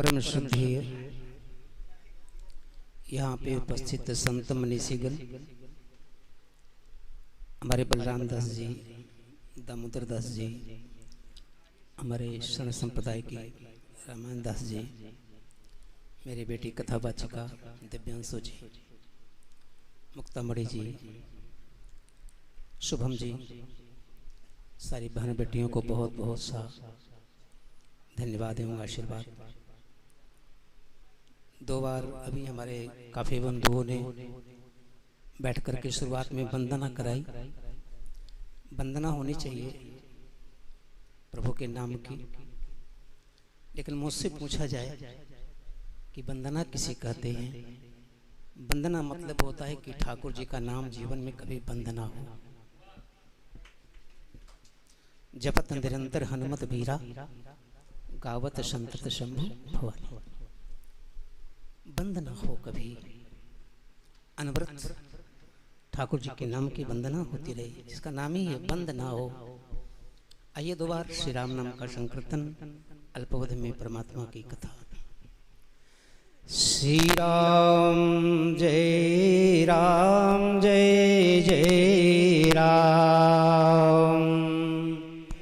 परम श्रद्धेय यहाँ पे उपस्थित संत मनीषीगण, हमारे बलराम दास जी, दामोदर दास जी, हमारे शरण संप्रदाय के रामायण दास जी, मेरी बेटी कथावाचिका दिव्यांशु जी, मुक्तामणि जी, शुभम जी, सारी बहन बेटियों को बहुत बहुत सा धन्यवाद एवं आशीर्वाद। दो बार अभी हमारे काफी बंधुओं ने बैठ कर के शुरुआत में वंदना कराई। वंदना होनी चाहिए प्रभु के नाम की, लेकिन मुझसे पूछा जाए कि वंदना किसे कहते हैं। वंदना मतलब होता है कि ठाकुर जी का नाम जीवन में कभी वंदना हो। जपत निरंतर हनुमत वीरा, गावत संतत शंभु भवानी। वंदना हो कभी अनवरत ठाकुर जी के नाम की वंदना होती रहे, जिसका नाम ही है वंदना हो। आइए दो बार श्री राम नाम का संकीर्तन, अल्पवधि में परमात्मा की कथा। श्री राम जय राम जय जय राम,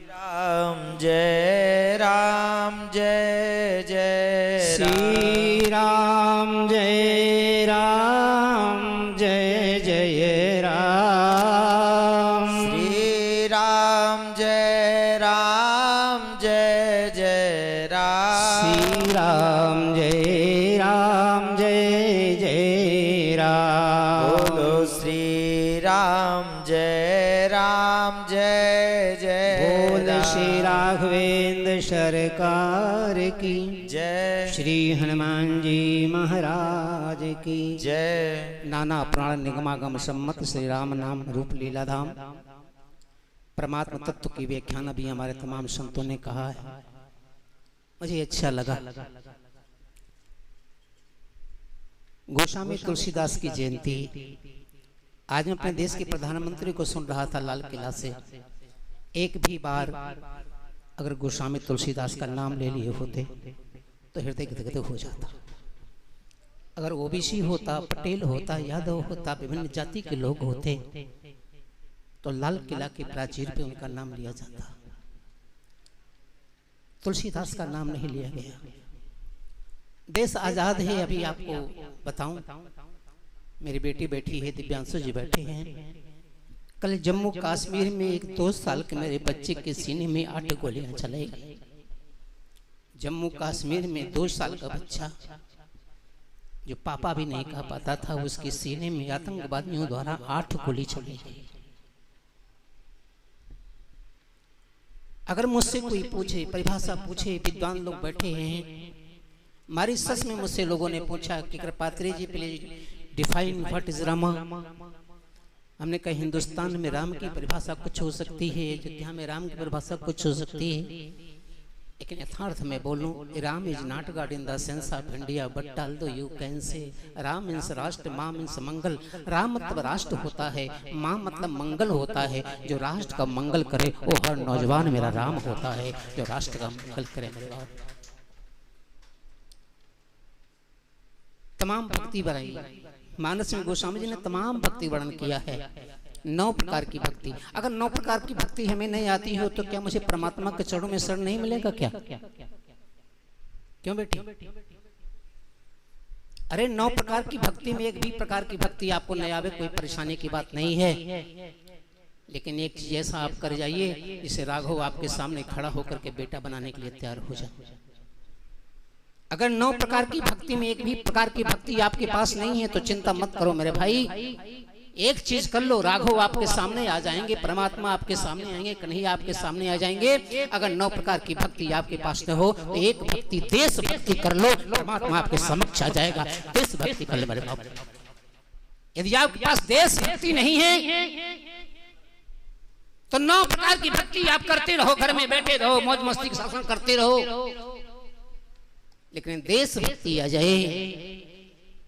राम जय राम जय जय श्री राम जय राम जय जय राम, श्री राम जय राम जय जय राम, श्री राम जय राम जय जय राम। बोलो श्री राम जय राम जय जय बोल श्री राघवेंद्र सरकार की जय, श्री हनुमान जी महाराज की जय। नाना प्राण निगमागम सम्मत श्री राम नाम रूप लीला धाम। परमात्मा तत्व की व्याख्यान भी हमारे तमाम संतों ने कहा है, मुझे अच्छा लगा। गोस्वामी तुलसीदास की जयंती आज मैं अपने देश के प्रधानमंत्री को सुन रहा था लाल किला से। एक भी बार अगर गोस्वामी तुलसीदास का नाम ले लिए होते तो हृदय गदगद हो जाता। अगर ओबीसी होता, पटेल होता, यादव होता, विभिन्न जाति के लोग होते तो लाल किला के प्राचीर पे उनका नाम लिया जाता। तुलसीदास का नाम नहीं लिया गया। देश आजाद है। अभी आपको बताऊं, मेरी बेटी बैठी है, दिव्यांशु जी बैठे हैं। कल जम्मू कश्मीर में एक 2 साल के मेरे बच्चे के सीने में 8 गोलियां चलाई गई। जम्मू कश्मीर में 2 साल का बच्चा जो पापा भी नहीं कह पाता था, उसके सीने में आतंकवादियों द्वारा 8 गोली चली गई। अगर मुझसे कोई पूछे, परिभाषा पूछे, विद्वान लोग बैठे हैं, मॉरिशस में मुझसे लोगों ने पूछा कि Kripatri ji please define what is Rama. हमने कहा हिंदुस्तान में राम की परिभाषा कुछ हो सकती है, अयोध्या में राम की परिभाषा कुछ हो सकती है, लेकिन यथार्थ में बोलूं, Ram is not God in the sense of India but although you can say Ram means राष्ट्र, माँ मीन्स मंगल। राम मतलब राष्ट्र होता है, माँ मतलब मंगल होता है। जो राष्ट्र का मंगल करे वो हर नौजवान मेरा राम होता है, जो राष्ट्र का मंगल करे मेरे बाप। तमाम भक्ति बनाई मानस में गोस्वामी जी ने, तमाम भक्ति वर्णन किया है। 9 प्रकार की भक्ति। अगर 9 प्रकार की भक्ति हमें नहीं आती हो तो क्या मुझे परमात्मा के चरणों में शरण नहीं मिलेगा क्या? क्यों बेटी? अरे 9 प्रकार की भक्ति में एक भी प्रकार की भक्ति आपको नहीं आवे, कोई परेशानी की बात नहीं है। लेकिन एक चीज ऐसा आप कर जाइए जिसे राघव आपके सामने खड़ा होकर के बेटा बनाने के लिए तैयार हो जाए। अगर 9 प्रकार की भक्ति में एक भी प्रकार की भक्ति आपके पास नहीं है तो चिंता मत करो मेरे भाई। एक चीज कर लो, राघव आपके सामने आ जाएंगे, परमात्मा आपके सामने आएंगे, कन्हैया आपके सामने आ जाएंगे। अगर 9 प्रकार की भक्ति आपके पास न हो तो एक भक्ति देश भक्ति कर लो, परमात्मा आपके समक्ष आ जाएगा। देश भक्ति कर लो मेरे बाप। यदि आपके पास देश भक्ति नहीं है तो 9 प्रकार की भक्ति आप करते रहो, घर में बैठे रहो, मौज मस्ती का शासन करते रहो, लेकिन देश भक्ति आ जाए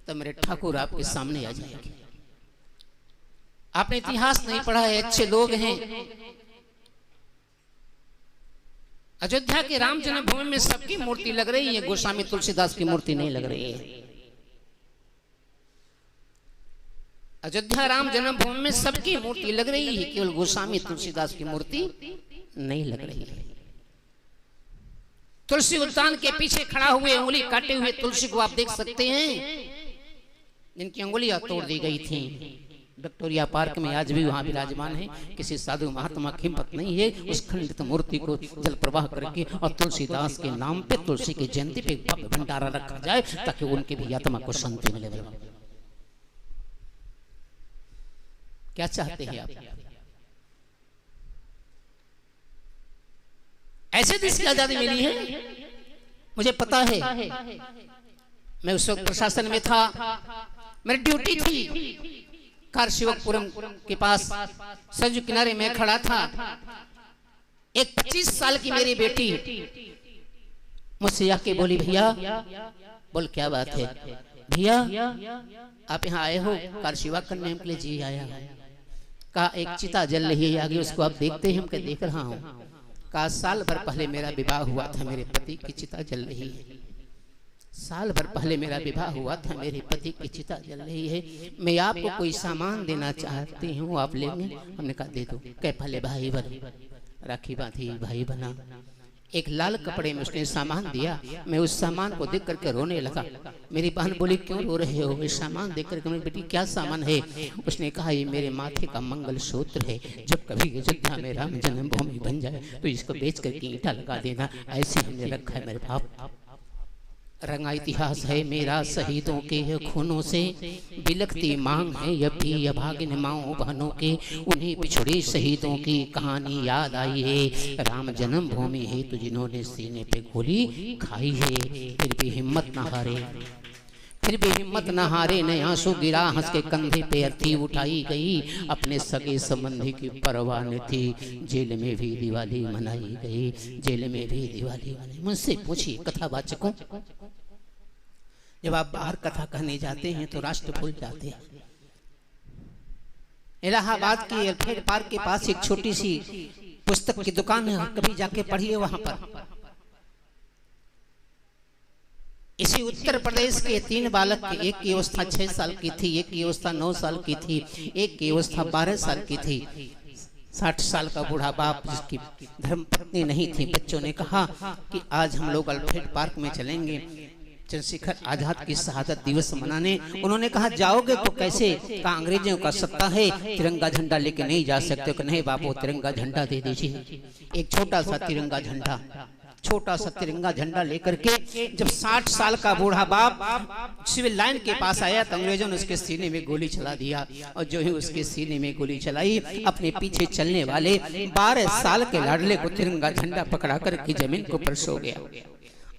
तो मेरे ठाकुर आपके सामने आ जाएंगे। आपने इतिहास नहीं पढ़ा है, अच्छे लोग हैं अयोध्या के राम जन्मभूमि में सबकी मूर्ति लग रही है, गोस्वामी तुलसीदास की मूर्ति नहीं लग रही है। अयोध्या राम जन्मभूमि में सबकी मूर्ति लग रही है, केवल गोस्वामी तुलसीदास की मूर्ति नहीं लग रही है। तुलसी उद्यान के पीछे खड़ा हुए उंगली काटे हुए तुलसी को आप देख सकते हैं, जिनकी उंगलियां तोड़ दी गई थी। विक्टोरिया पार्क में आज भी वहां विराजमान है। किसी साधु महात्मा की हिम्मत नहीं है उस खंडित मूर्ति को जल प्रवाह करके और तुलसीदास के नाम पे, तुलसी की जयंती पे भव्य भंडारा रखा जाए ताकि उनकी भी आत्मा को शांति मिले। क्या चाहते हैं आप? ऐसे देश की आजादी मिली है, मुझे पता है। मैं उस वक्त प्रशासन में था, मेरी ड्यूटी थी। कारशिवकपुरम के पास सरजू किनारे में खड़ा था। एक 25 साल की मेरी बेटी मुझसे आके बोली, भैया। बोल क्या बात है? भैया आप यहाँ आए हो कारशिवा करने के लिए? जी आया। कहा एक चिता जल रही है आगे, उसको आप देखते हैं? हम क्या देख रहा हूँ। कहा साल भर पहले मेरा विवाह हुआ था, मेरे पति की चिता जल रही है। साल भर पहले मेरा विवाह हुआ था, मेरे पति की चिता जल रही है। मैं आपको कोई सामान देना चाहती हूँ, आप लेंगे? हमने कहा दे दो। कह पहले भाई बन, राखी बांधी, भाई बना। एक लाल कपड़े में उसने सामान दिया। मैं उस सामान को देख करके रोने लगा। मेरी बहन बोली क्यों रो रहे हो? इस सामान देख करके। मेरी बेटी क्या सामान है? उसने कहा ये मेरे माथे का मंगल सूत्र है, जब कभी अयोध्या में राम जन्मभूमि बन जाए तो इसको बेच करके ईंटा लगा देना। ऐसे हमने रखा है मेरे बाप। रंगा इतिहास है मेरा शहीदों के खूनों से, बिलखती मांग है ये भी अभागिन माओ बहनों के। उन्हीं पिछड़े शहीदों की कहानी याद आई है। राम जन्मभूमि है तो जिन्होंने सीने पे गोली खाई है। फिर भी हिम्मत न हारे, फिर भी हिम्मत न हारे, न आंसू गिरा, हंस के कंधे पे अर्थी उठाई गई। अपने सगे संबंधी की परवाह न थी, जेल में भी दिवाली मनाई गई, जेल में भी दिवाली मनाई। मुझसे पूछिए कथावाचकों, जब आप बाहर कथा कहने जाते हैं तो राष्ट्र भूल जाते हैं। इलाहाबाद के एयरफील्ड पार्क के पास एक छोटी सी पुस्तक की दुकान है, कभी जाके पढ़िए वहां पर। इसी उत्तर प्रदेश के 3 बालक के, एक की अवस्था 6 साल की थी, एक की अवस्था 9 साल की थी, एक की अवस्था 12 साल की थी। 60 साल का बूढ़ा बाप जिसकी धर्मपत्नी नहीं थी, बच्चों ने कहा कि आज हम लोग एयरफील्ड पार्क में चलेंगे चंद्रशेखर आजाद की शहादत दिवस मनाने। उन्होंने कहा जाओगे तो कैसे? कहा अंग्रेजों का सत्ता है, तिरंगा झंडा लेके नहीं जा सकते। कि नहीं बाबू तिरंगा झंडा दे दीजिए। एक छोटा सा तिरंगा झंडा, छोटा सा तिरंगा झंडा लेकर के जब 60 साल का बूढ़ा बाप सिविल लाइन के पास आया तो अंग्रेजों ने उसके सीने में गोली चला दिया। और जो ही उसके सीने में गोली चलाई, अपने पीछे चलने वाले 12 साल के लाडले को तिरंगा झंडा पकड़ा कर के जमीन को पर सो गया।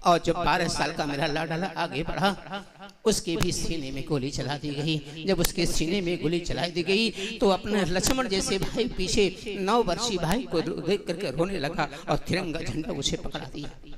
और जब 12 साल का मेरा लाडला आगे बढ़ा, उसके भी सीने में गोली चला दी गई। जब उसके सीने में गोली चला दी गई तो अपने लक्ष्मण जैसे भाई पीछे 9 वर्षीय भाई को देख करके रोने लगा और तिरंगा झंडा उसे पकड़ा दिया।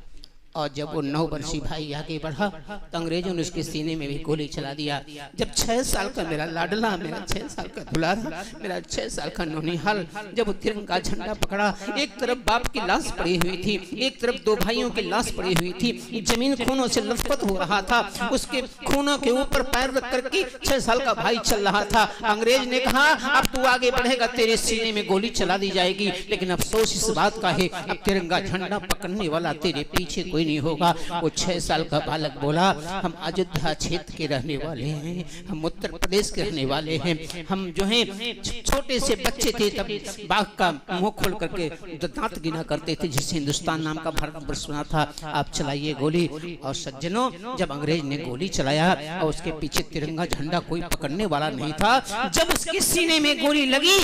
और जब वो 9 वर्षीय भाई आगे बढ़ा तो अंग्रेजों ने उसके सीने में भी गोली चला दिया। जब 6 साल का मेरा लाडला, मेरा 6 साल का दुलारा, मेरा 6 साल का नौनिहाल जब वो तिरंगा झंडा पकड़ा, एक तरफ बाप की लाश पड़ी हुई थी, एक तरफ 2 भाइयों की लाश पड़ी हुई थी, जमीन खूनों से लथपथ हो रहा था। उसके खूनों के ऊपर पैर रख करके 6 साल का भाई चल रहा था। अंग्रेज ने कहा अब तू आगे बढ़ेगा तेरे सीने में गोली चला दी जाएगी। लेकिन अफसोस इस बात का है अब तिरंगा झंडा पकड़ने वाला तेरे पीछे कोई नहीं होगा। वो 6 साल का बालक बोला हम अयोध्या क्षेत्र के रहने वाले हैं, हम उत्तर प्रदेश के रहने वाले हैं। हम जो हैं छोटे से बच्चे थे तब बाघ का मुंह खोल करके दांत गिना करते थे, जिससे हिंदुस्तान नाम का भारतवर्ष बना था। आप चलाइए गोली। और सज्जनों जब अंग्रेज ने गोली चलाया और उसके पीछे तिरंगा झंडा कोई पकड़ने वाला नहीं था, जब उसके सीने में गोली लगी,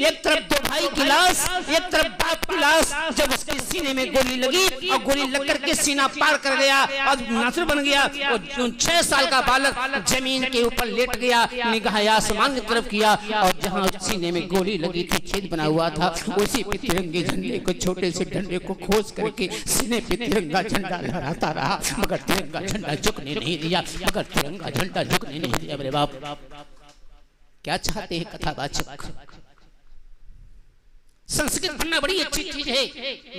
एक तरफ 2 भाई की लाश, एक तरफ बाप की लाश, जब उसके सीने में गोली लगी और गोली लग करके सीना पार कर गया और नासुर बन गया। और 6 साल का बालक जमीन के ऊपर लेट गया, निगाह आसमान की तरफ किया और जहां सीने में गोली लगी थी, छेद बना हुआ था, उसी पे तिरंगे झंडे को, छोटे से डंडे को खोज करके सीने पे तिरंगा झंडा लहराता रहा, मगर तिरंगा झंडा झुकने नहीं दिया, मगर तिरंगा झंडा झुकने नहीं दिया। मेरे बाप क्या चाहते हैं कथावाचक? संस्कृत पढ़ना बड़ी अच्छी चीज है,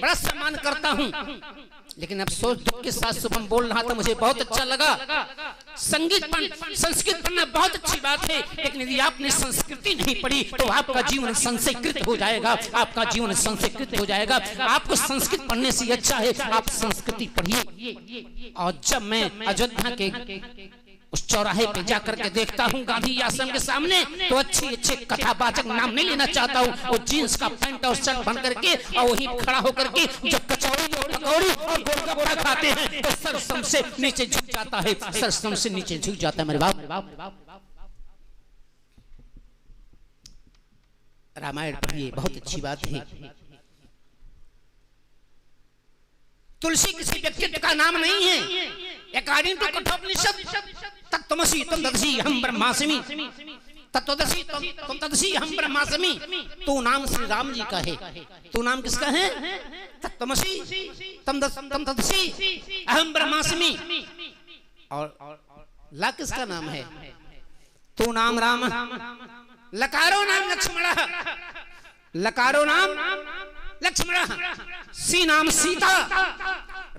बड़ा सम्मान करता हूँ, लेकिन अफसोस दुख के साथ शुभम बोल रहा था, मुझे बहुत अच्छा लगा। संस्कृत पढ़ना बहुत अच्छी बात है, लेकिन यदि आपने संस्कृति नहीं पढ़ी तो आपका जीवन संशयकृत हो जाएगा, आपका जीवन संशयकृत हो जाएगा। आपको संस्कृत पढ़ने से अच्छा है आप संस्कृति पढ़िए। और जब मैं अयोध्या के उस चौराहे पे जाकर के देखता हूँ गांधी आश्रम के सामने, तो अच्छे कथावाचक, नाम नहीं लेना चाहता हूँ, वो जींस का पैंट और शर्ट पहन करके और वही खड़ा होकर के जब कचौड़ी और पकौड़ी और गोलगप्पा खाते हैं तो सरसम से नीचे झुक जाता है, सरसम से नीचे झुक जाता है। मेरे बाप रामायण पढ़िए, बहुत अच्छी बात है। तुलसी किसी व्यक्तित्व का नाम नहीं है। अकॉर्डिंग टू कठोपनिषद तत्त्वमसि त्वं तदसि अहं ब्रह्मास्मि, तत्त्वदसि त्वं तदसि अहं ब्रह्मास्मि। तू नाम श्री राम जी का है। तू नाम किसका है? तत्त्वमसि त्वं तदसि अहं ब्रह्मास्मि। और ला किसका नाम है? तू नाम राम, लकारो नाम लक्ष्मण, लकारो नाम लक्ष्मण, सी नाम सीता।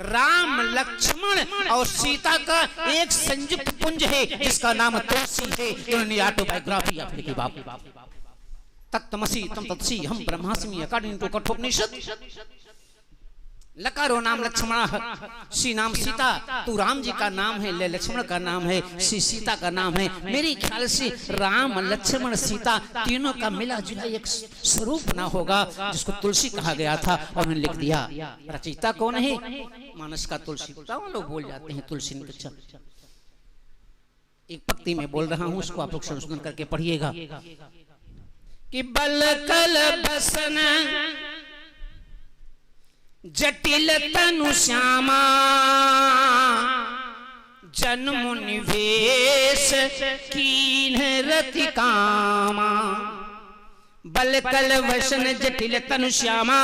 राम, लक्ष्मण और सीता का एक संयुक्त पुंज है जिसका नाम तुलसी है। इन्होंने ऑटोबायोग्राफी अपनी की बाप। तत्त्वमसि त्वं तदसि अहं ब्रह्मास्मि, अकॉर्डिंग टू कठोपनिषद। लकारो नाम लक्ष्मण, सी नाम सीता। तू राम जी का नाम है, लक्ष्मण का नाम है, सीता का नाम है। मेरे ख्याल से राम, लक्ष्मण, सीता तीनों का मिला जुला एक स्वरूप बना होगा जिसको तुलसी कहा गया था। और उन्होंने लिख दिया। रचयिता कौन है? मानस का तुलसी। लोग बोल जाते हैं तुलसी ने। अच्छा, एक पंक्ति में बोल रहा हूँ, उसको आप लोग संशोधन करके पढ़िएगा कि बल कल बसन जटिल तनु श्यामा, जन्म निवेश कीन्ह रति कामा। बल कल वसन जटिल तनु श्यामा,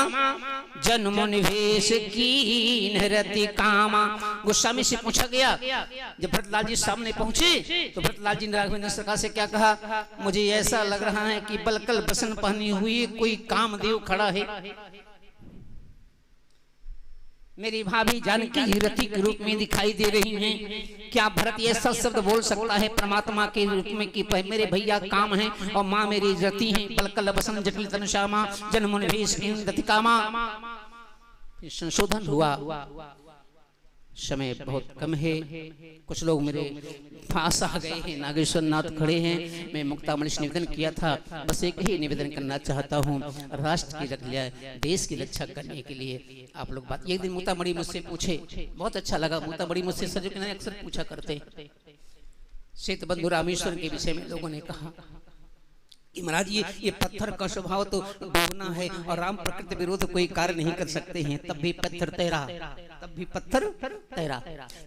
जन्म निवेश कीन्ह रति कामा। गोस्वामी से पूछा गया, जब भरतलाल जी सामने पहुंचे तो भरतलाल जी ने राघवेंद्र सरकार से क्या कहा? मुझे ऐसा लग रहा है कि बलकल बसन पहनी हुई कोई कामदेव खड़ा है। मेरी भाभी जानकी ही रति के रूप में दिखाई दे रही हैं। क्या भरत ये सब शब्द बोल सकता है परमात्मा के रूप में कि मेरे भैया काम है और माँ मेरी रति है? बलकल बसन जटिल तनु श्यामा, जन्म निवेश कीन्ह रति कामा। संशोधन हुआ। समय बहुत कम है, कुछ लोग मेरे पास आ गए हैं, नागेश्वर नाथ खड़े हैं। मैं मुक्तामणि से निवेदन किया था, बस एक ही निवेदन करना चाहता हूँ, राष्ट्र की रक्षा, देश की रक्षा करने के लिए आप लोग बात। एक दिन मुक्तामणि मुझसे पूछे, बहुत अच्छा लगा। मुक्तामणि मुझसे सजो के अक्सर पूछा करते, श्वेत बंधु रामेश्वर के विषय में लोगों ने कहा कि महाराज ये पत्थर का स्वभाव तो डूबना है और राम प्रकृति विरोध कोई कार्य नहीं कर सकते हैं, तब भी पत्थर तैरा, तब भी पत्थर तैरा।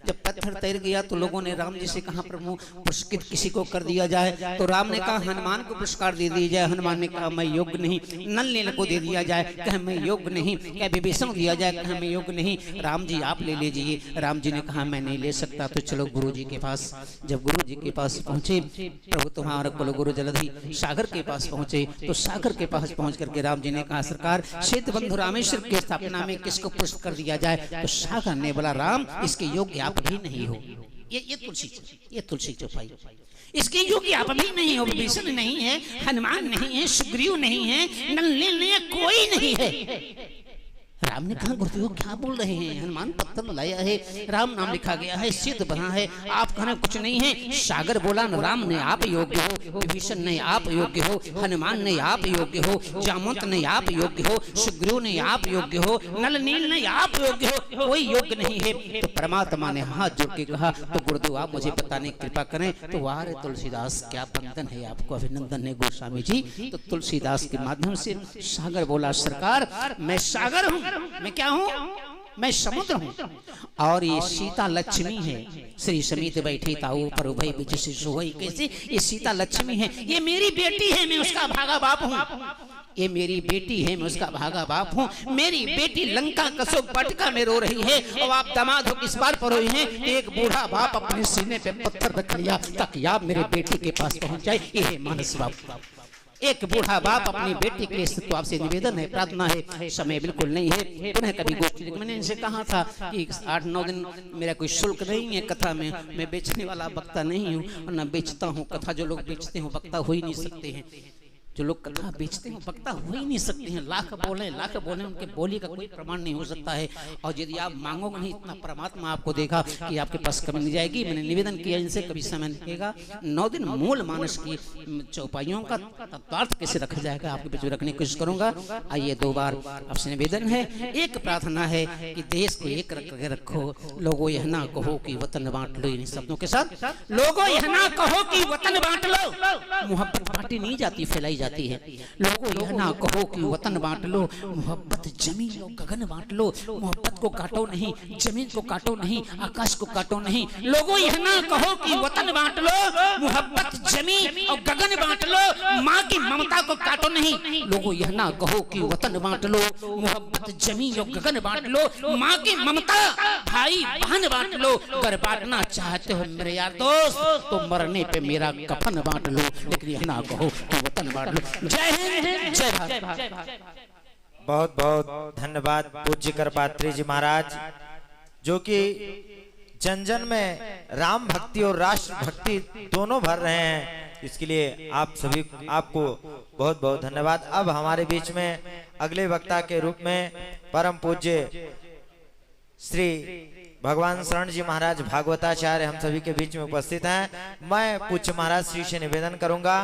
जब पत्थर तैर गया तो लोगों ने राम जी से कहा प्रभु पुरस्कृत किसी को कर दिया जाए, तो राम ने कहा हनुमान को पुरस्कार दे दिया जाए। हनुमान ने कहा मैं योग्य नहीं। नल नील को दे दिया जाए, कहे मैं योग्य नहीं। क्या विभीषण को दिया जाए, कहे मैं योग्य नहीं। राम जी आप ले लीजिए। राम जी ने कहा मैं नहीं ले सकता, तो चलो गुरु जी के पास। जब गुरु जी के पास पहुंचे, प्रभु तुम्हारा कुल गुरु जलधि सागर के पास पहुंचे, तो सागर के पास पहुंच करके राम जी ने कहा सरकार श्वेत बंधु रामेश्वर की स्थापना में किसको पुरस्कृत कर दिया जाए? तो सागर ने बोला राम इसके योग्य आप भी नहीं हो। ये तुलसी चौपाई, इसके योग्य आप भी नहीं हो। विभीषण नहीं है, हनुमान नहीं है, सुग्रीव नहीं है, नल नील नहीं है, कोई नहीं है। राम ने कहा गुरुदेव क्या बोल रहे हैं? हनुमान पत्थर लाया है, राम नाम लिखा गया है, सिद्ध बना है, आप कहना कुछ नहीं है। सागर बोला राम ने आप योग्य हो, विभीषण ने आप योग्य हो, हनुमान ने आप योग्य हो, जामवंत ने आप योग्य हो, सुग्रीव ने आप योग्य हो, नल नील ने आप योग्य हो, कोई योग्य नहीं है। तो परमात्मा ने हाथ जोड़ के कहा तो गुरुदेव आप मुझे बताने की कृपा करें। तो वाह तुलसीदास क्या बंधन है, आपको अभिनंदन है गोस्वामी जी। तो तुलसीदास के माध्यम से सागर बोला सरकार मैं सागर हूँ, मैं क्या हूँ? मैं समुद्र हूँ। और ये सीता लक्ष्मी है, श्री समीत बैठी ताऊ पर उभय बिच सोई। कैसे? ये सीता लक्ष्मी है, ये मेरी बेटी है, मैं उसका भागा बाप हूँ। ये मेरी बेटी है, मैं उसका भागा बाप हूँ। मेरी बेटी लंका कसो पटका में रो रही है और आप दामाद हो किस बार पर रोई हैं? एक बूढ़ा बाप अपने सीने पे पत्थर रख लिया ताकि आप मेरे बेटी के पास पहुंच जाए। ये मानस बाप। एक बूढ़ा बाप अपनी बेटी के लिए तो आपसे निवेदन है, प्रार्थना है, समय बिल्कुल नहीं है, पुनः कभी गोष्ठी। मैंने इनसे कहा था कि 8-9 दिन मेरा कोई शुल्क नहीं है कथा में, मैं बेचने वाला वक्ता नहीं हूँ और न बेचता हूँ कथा। जो लोग बेचते हो वक्ता हो ही नहीं सकते हैं, जो लोग कथा बेचते हैं वक्ता हो ही नहीं सकते हैं। लाख बोले उनके बोली का कोई प्रमाण नहीं हो सकता है। और यदि आप मांगोगे नहीं, इतना परमात्मा आपको देगा कि आपके पास कमी नहीं जाएगी। मैंने निवेदन किया इनसे, कभी समय लगेगा 9 दिन मूल मानस की चौपाइयों का तत्वार्थ कैसे रखा जाएगा आपके बीच में रखने की कोशिश करूंगा। आइए 2 बार आपसे निवेदन है, एक प्रार्थना है कि देश को एक रखो, लोगों यह ना कहो कि वतन बांट लो। इन शब्दों के साथ, लोगों यह ना कहो कि वतन बांट लो। मोहब्बत बांटी नहीं जाती, फैलाई जाती है। लोगों यह ना कहो कि वतन बांट लो, मोहब्बत जमीन और गगन बांट लो। मोहब्बत को काटो नहीं, जमीन को काटो नहीं, आकाश को काटो नहीं। लोगों यह ना कहो कि वतन बांट लो, मोहब्बत जमीन और गगन बांट लो। माँ की ममता को काटो नहीं। लोगों यह ना कहो कि वतन बांट लो, मोहब्बत जमीन और गगन बांट लो। माँ की ममता भाई बहन बांट लो। अगर बांटना चाहते हो मेरे यार दोस्त, तो मरने पे मेरा कफन बांट लो, लेकिन यह ना कहो कि वतन बांट लो। जय हिंद, जय भारत। बहुत बहुत धन्यवाद पूज्य करपात्री जी महाराज, जो कि जन जन में राम भक्ति और राष्ट्र भक्ति दोनों भर रहे हैं। इसके लिए आप सभी आपको बहुत बहुत धन्यवाद। अब हमारे बीच में अगले वक्ता के रूप में परम पूज्य श्री भगवान शरण जी महाराज भागवताचार्य हम सभी के बीच में उपस्थित हैं। मैं पूज्य महाराज श्री से निवेदन करूंगा